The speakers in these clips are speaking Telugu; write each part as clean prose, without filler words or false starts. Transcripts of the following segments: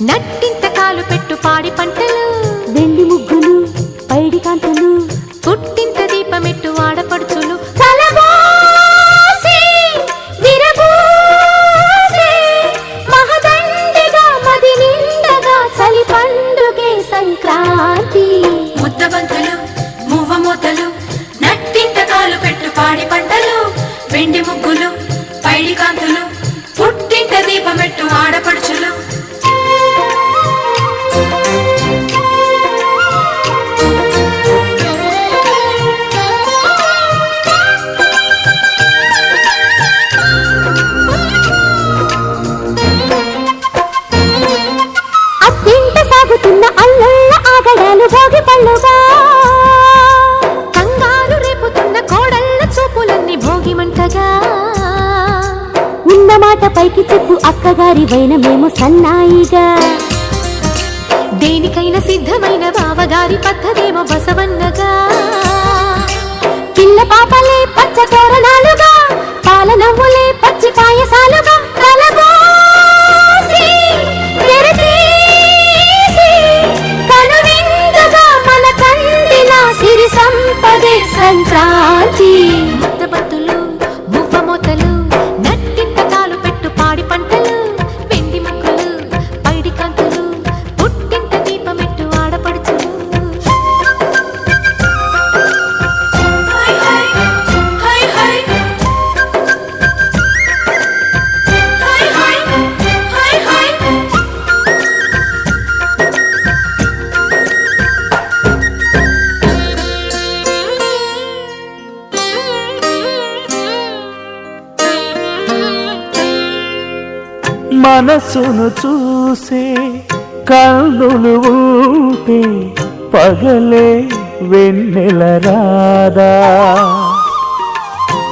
నట్టింత కాలు పెట్టు పాడి పంటలు, వెండి ముగ్గులు పైడి కాంతులు, పుట్టింత దీపమెట్టు ఆడపడుచులు. చలి పండుగే సంక్రాంతి. ముద్దబంతులు మువ్వమూతలు, నట్టింత కాలు పెట్టు పాడి పంటలు, వెండి ముగ్గులు పైడి కాంతులు, పుట్టింట దీపమెట్టు ఆడపడుచులు. భోగి పళ్ళుగా కంగారు రేపుతున్న కోడళ్ళ చూపులన్నీ భోగి మంటగా. ఉన్న మాట పైకి చెప్పు అక్కగారి వైన మేము సన్నాయిగా. దేనికైనా సిద్ధమైన బావగారి పద్ధతేమో బసవన్నగా. పిల్ల పాపలే పచ్చ తోరణాలుగా, పాల నవ్వులే పచ్చి పాయసాలుగా, సిరి సంపదే సంక్రాంతి. ముద్దబంతులు మువ్వమూతలు, నట్టింత కాలు పెట్టు పాడి పంటలు, వెండి ముగ్గులు పైడి కాంతులు, పుట్టింట దీపమెట్టు ఆడపడుచులు. మనసును చూసే కన్నులు ఉంటే పగలే వెన్నెల రాదా,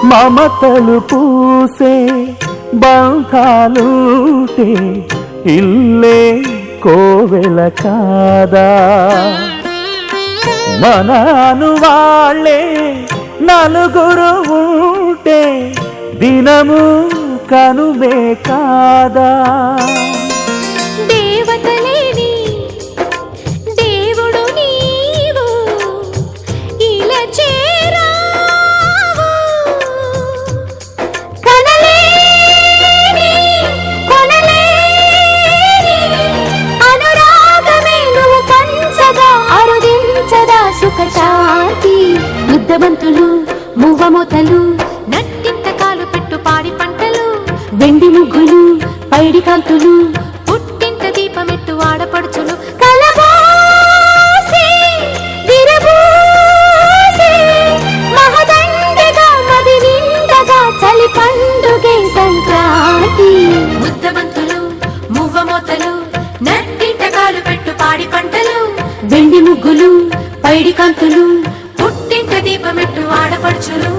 మమతలు పూసే బంధాలుంటే ఇల్లే కోవెల కాదా. మనను వాళ్ళే నలుగురు ఉంటే దినము కనుమే కాదా. దేవతలేని దేవుడు నీవు ఇలా చేరావు, కనలేని కొనలేని అనురాగమే నువ్వు పంచగా అరుదించదా సుఖశాంతి. ముద్దబంతులు మువ్వమూతలు, నట్టింత కాలు పెట్టు పాడి పంటలు, వెండి ముగ్గులు పైడి కాంతులు, పుట్టింట దీపమెట్టు ఆడపడుచులు. కలబోసి విరబూసి మహదండగా మది నిండగా చలి పండుగే సంక్రాంతి. ముద్దబంతులు మువ్వమూతలు, నట్టింట కాలు పెట్టు పాడి పంటలు, వెండి ముగ్గులు పైడి కాంతులు, పుట్టింట దీపమెట్టు ఆడపడుచులు.